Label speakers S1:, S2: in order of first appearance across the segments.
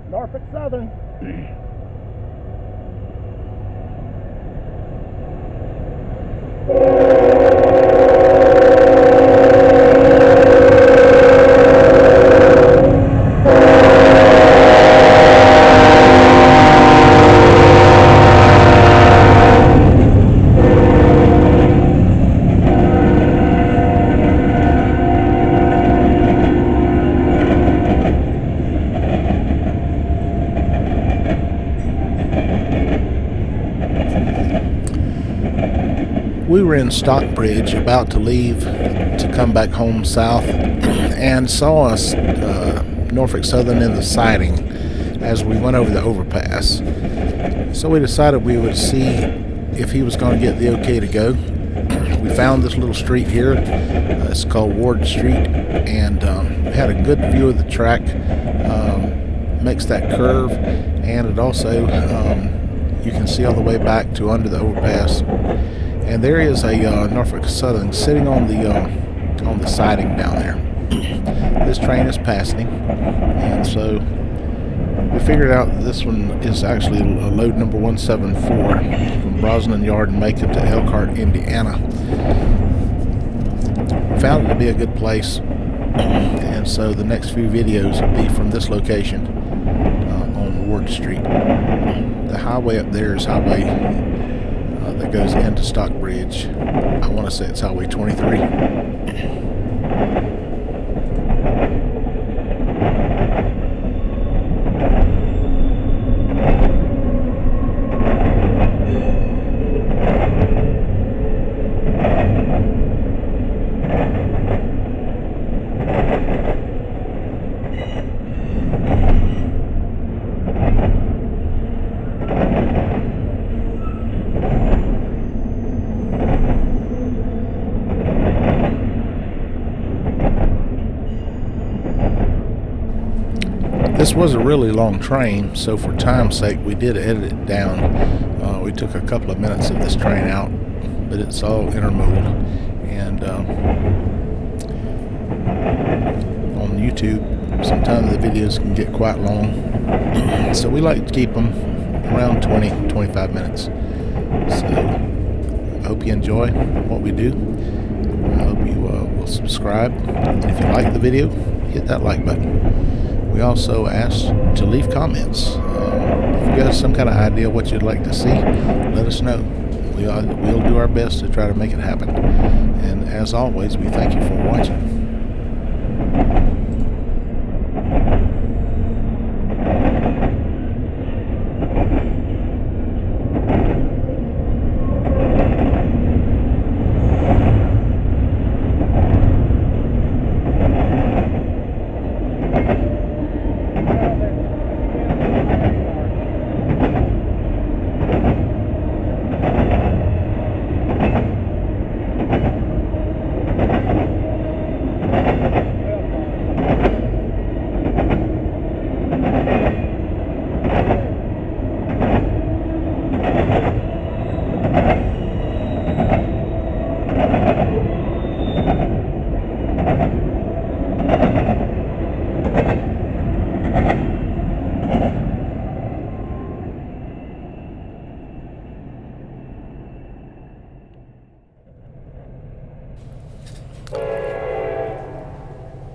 S1: Norfolk Southern. We were in Stockbridge about to leave to come back home south and saw us Norfolk Southern in the siding as we went over the overpass. So we decided we would see if he was going to get the okay to go. We found this little street here. It's called Ward Street, and we had a good view of the track. Makes that curve, and it also you can see all the way back to under the overpass. And there is a Norfolk Southern sitting on the siding down there. This train is passing, and so we figured out that this one is actually a load number 174 from Brosnan Yard in Macon to Elkhart, Indiana. Found it to be a good place, and so the next few videos will be from this location on Ward Street. The highway up there is highway that goes into Stockbridge. I want to say it's Highway 23. This was a really long train, so for time's sake we did edit it down. We took a couple of minutes of this train out, but it's all intermodal, and on YouTube sometimes the videos can get quite long, so we like to keep them around 20-25 minutes. So I hope you enjoy what we do. I hope you will subscribe, and if you like the video, hit that like button. We also ask to leave comments. If you got some kind of idea what you'd like to see, let us know. We'll do our best to try to make it happen. And as always, we thank you for watching.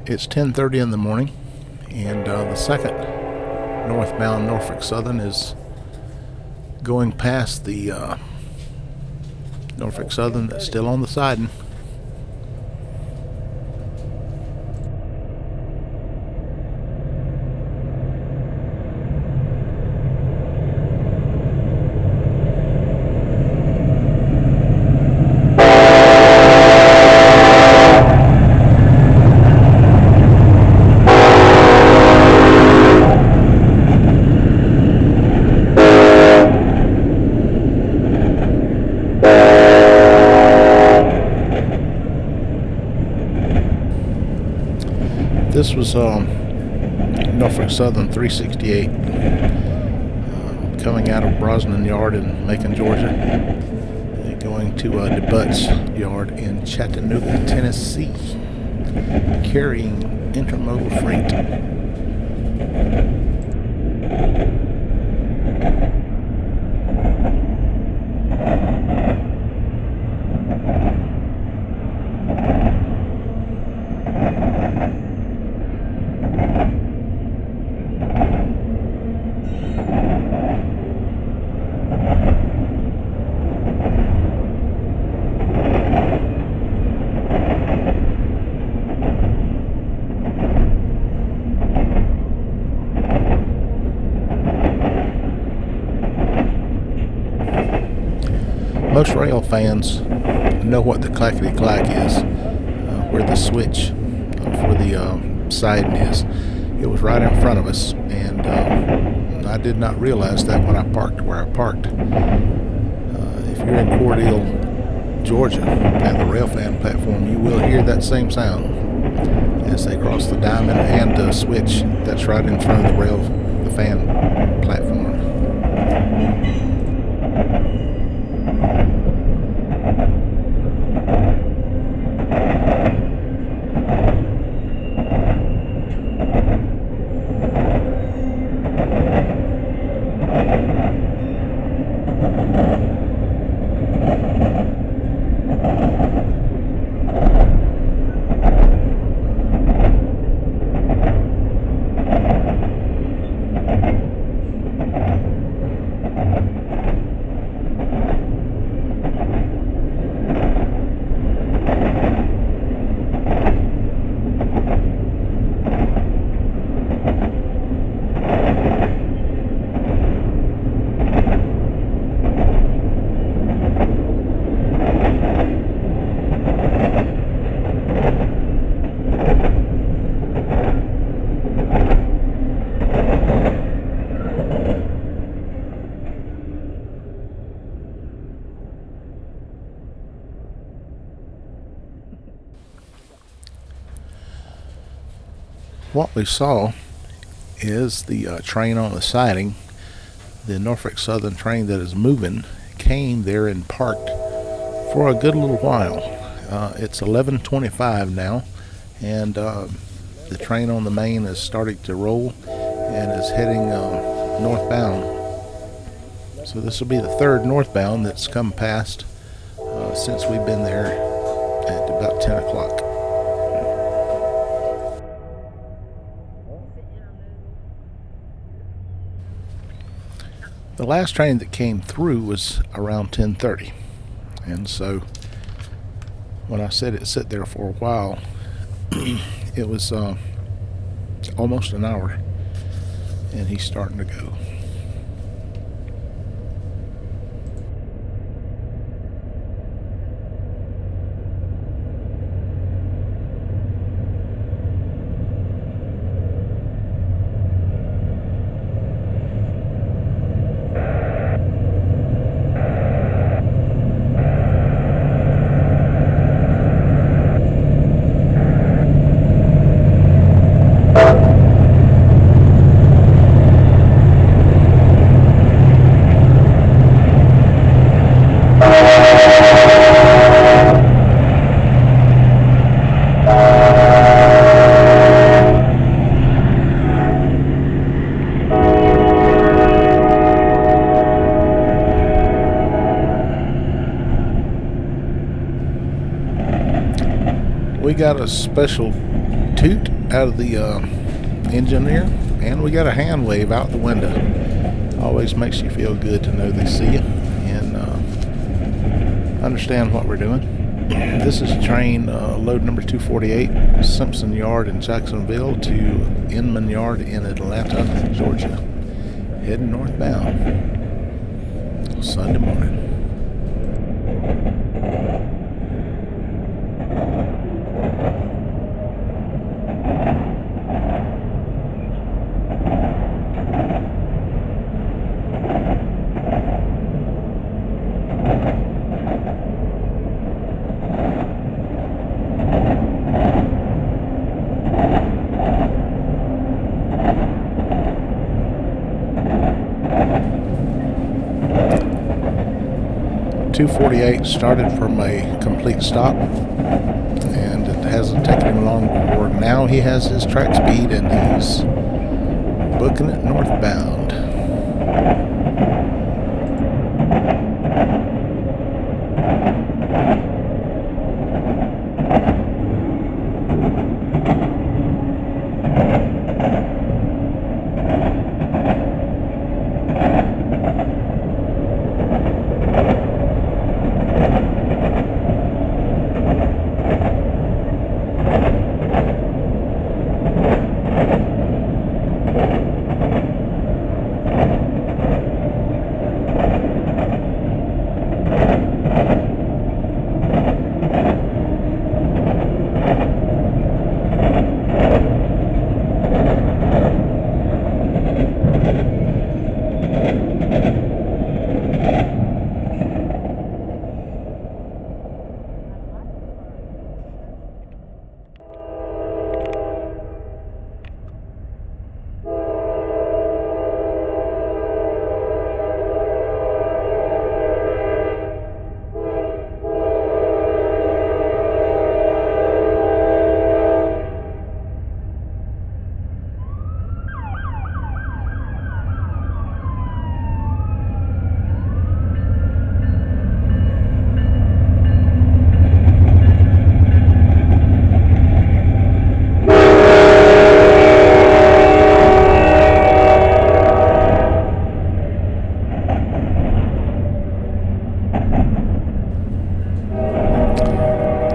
S1: It's 10:30 in the morning, and the second northbound Norfolk Southern is going past the Norfolk Southern that's still on the siding. This was Norfolk Southern 368 coming out of Brosnan Yard in Macon, Georgia, going going to DeButt's yard in Chattanooga, Tennessee, carrying intermodal freight. Most rail fans know what the clackety-clack is, where the switch for the siding is. It was right in front of us, and I did not realize that when I parked where I parked. If you're in Cordele, Georgia, at the rail fan platform, you will hear that same sound as they cross the diamond and the switch that's right in front of the fan platform. What we saw is the train on the siding. The Norfolk Southern train that is moving came there and parked for a good little while. It's 11:25 now, and the train on the main is starting to roll and is heading northbound. So this will be the third northbound that's come past since we've been there at about 10 o'clock. The last train that came through was around 10:30, and so when I said it sit there for a while, it was almost an hour, and he's starting to go. We got a special toot out of the engineer, and we got a hand wave out the window. Always makes you feel good to know they see you and understand what we're doing. This is train load number 248, Simpson Yard in Jacksonville to Inman Yard in Atlanta, Georgia, heading northbound Sunday morning. 248 started from a complete stop, and it hasn't taken him long before now he has his track speed and he's booking it northbound.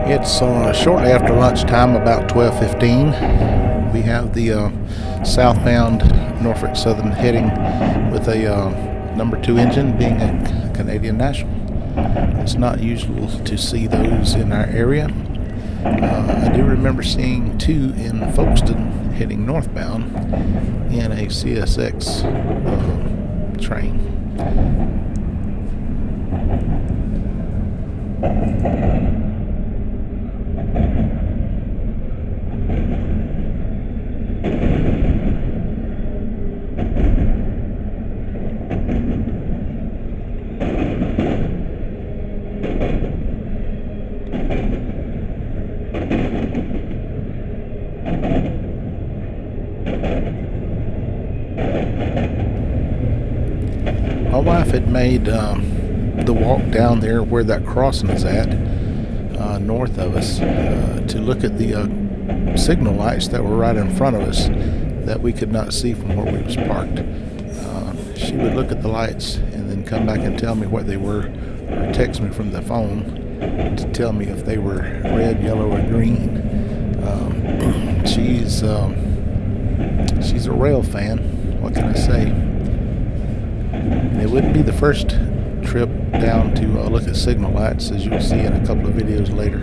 S1: It's shortly after lunchtime, about 12:15. We have the southbound Norfolk Southern heading with a number 2 engine, being a Canadian National. It's not usual to see those in our area. I do remember seeing 2 in Folkestone heading northbound in a CSX train. My wife had made the walk down there where that crossing is at, north of us, to look at the signal lights that were right in front of us that we could not see from where we was parked. She would look at the lights and then come back and tell me what they were, or text me from the phone to tell me if they were red, yellow, or green. She's a rail fan. What can I say? It wouldn't be the first trip down to look at signal lights, as you'll see in a couple of videos later.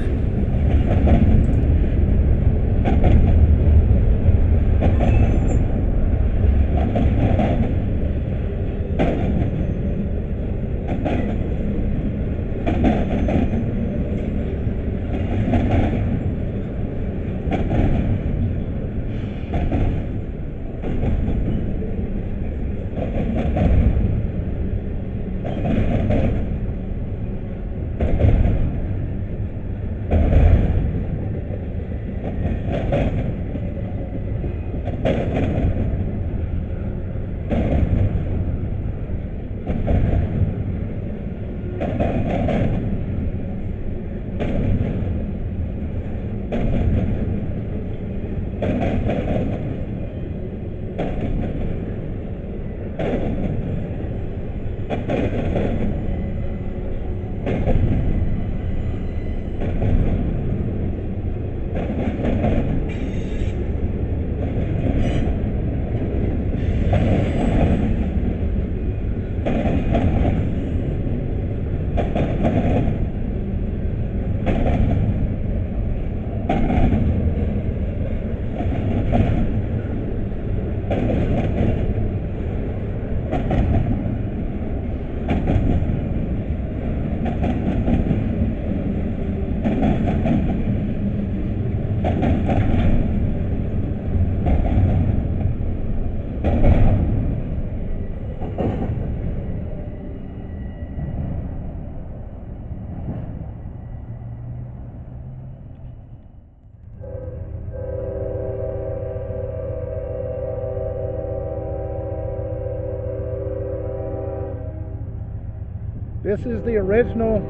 S1: This is the original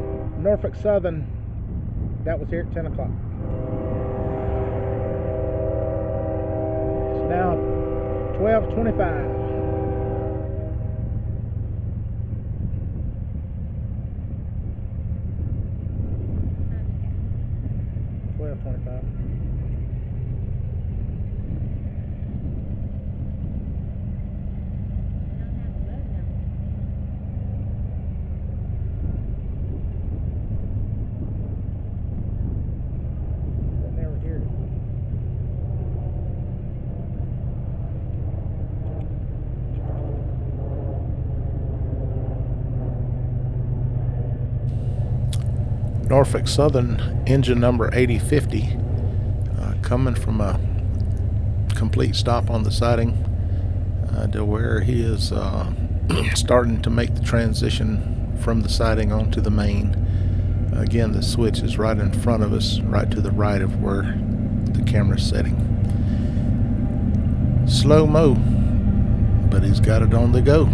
S1: Norfolk Southern that was here at 10 o'clock. It's now 12:25. 12:25. Norfolk Southern engine number 8050, coming from a complete stop on the siding to where he is starting to make the transition from the siding onto the main. Again, the switch is right in front of us, right to the right of where the camera's setting. Slow-mo, but he's got it on the go.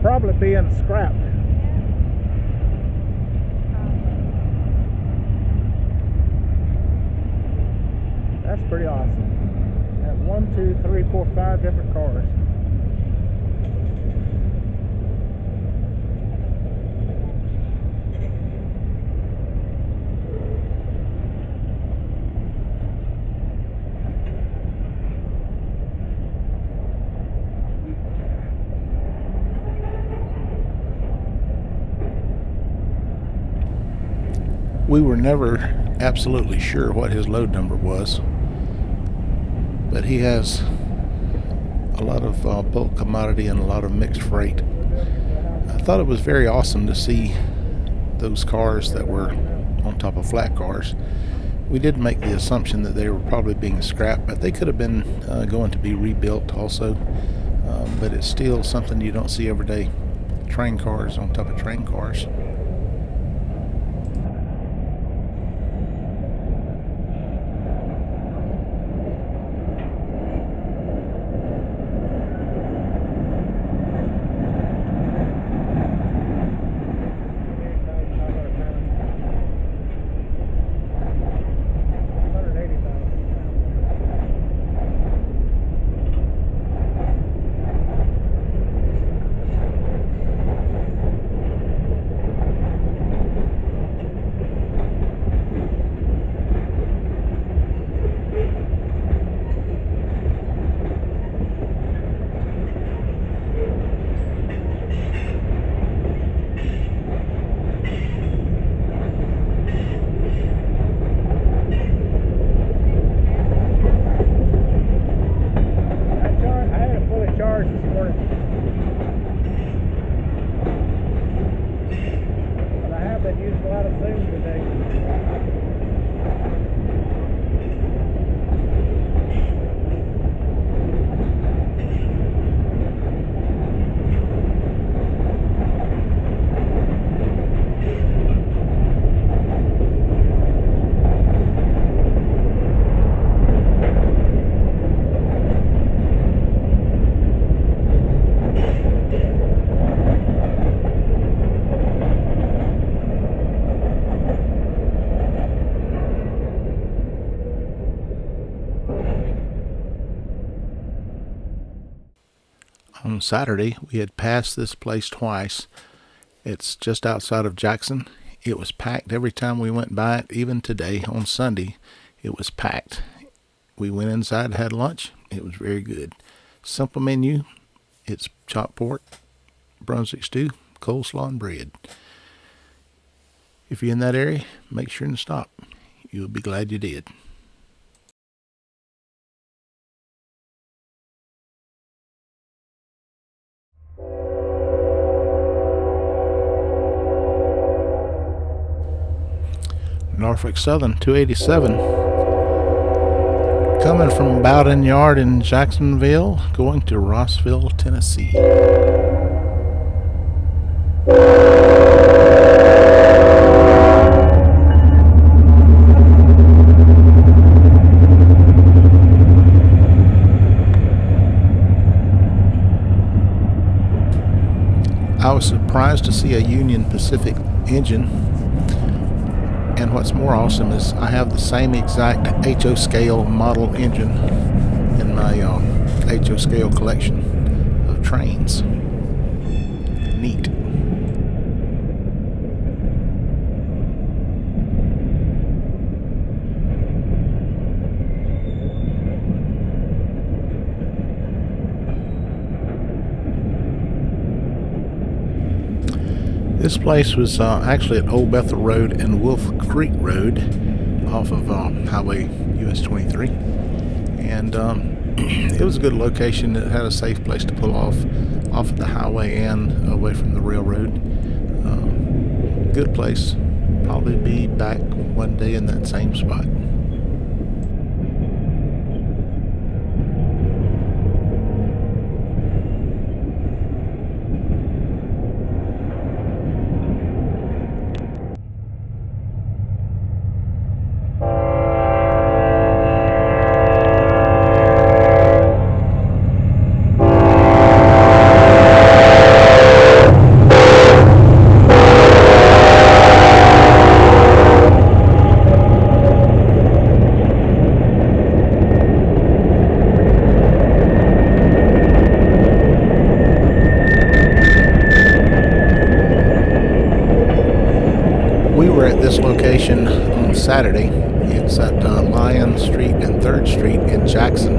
S1: Probably being scrapped. That's pretty awesome. Have 1, 2, 3, 4, 5 different cars. We were never absolutely sure what his load number was, but he has a lot of bulk commodity and a lot of mixed freight. I thought it was very awesome to see those cars that were on top of flat cars. We did make the assumption that they were probably being scrapped, but they could have been going to be rebuilt also. But it's still something you don't see every day. Train cars on top of train cars. Saturday, we had passed this place twice. It's just outside of Jackson. It was packed every time we went by it. Even today, on Sunday, it was packed. We went inside, had lunch. It was very good. Simple menu. It's chopped pork, Brunswick stew, coleslaw, and bread. If you're in that area, make sure and stop. You'll be glad you did. Norfolk Southern 287, coming from Bowden Yard in Jacksonville, going to Rossville, Tennessee. I was surprised to see a Union Pacific engine. And what's more awesome is I have the same exact HO scale model engine in my HO scale collection of trains. Neat. This place was actually at Old Bethel Road and Wolf Creek Road off of Highway US 23. And it was a good location. It had a safe place to pull off of the highway and away from the railroad. Good place. Probably be back one day in that same spot. We were at this location on Saturday. It's at Lion Street and 3rd Street in Jackson,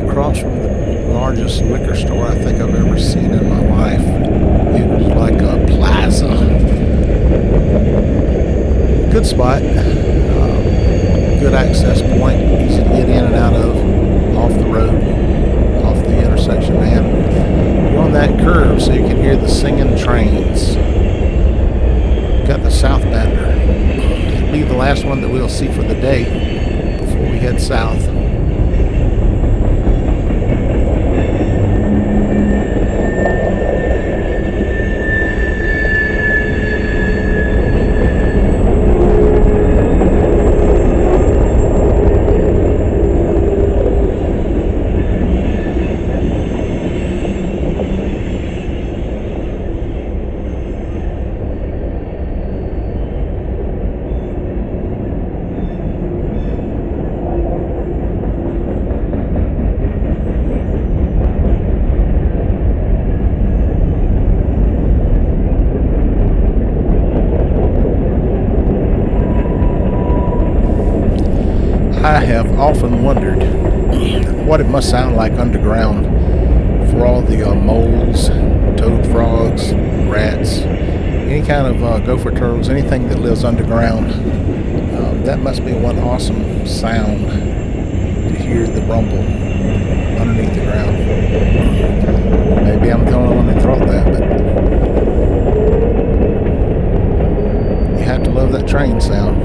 S1: across from the largest liquor store I think I've ever seen in my life. It was like a plaza. Good spot, good access point, easy to get in and out of, off the road, off the intersection, and you're on that curve so you can hear the singing trains. Got the southbounder. It'll be the last one that we'll see for the day before we head south. I have often wondered what it must sound like underground for all the moles, toad frogs, rats, any kind of gopher turtles, anything that lives underground. That must be one awesome sound to hear the rumble underneath the ground. Maybe I'm the only one that thought that, but you have to love that train sound.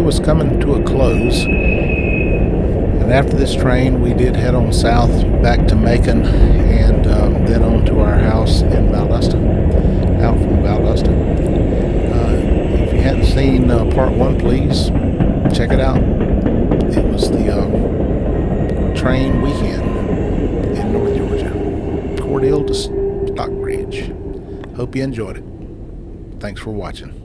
S1: was coming to a close. And after this train, we did head on south back to Macon and then on to our house in Valdosta, out from Valdosta. If you hadn't seen part one, please check it out. It was the train weekend in North Georgia, Cordele to Stockbridge. Hope you enjoyed it. Thanks for watching.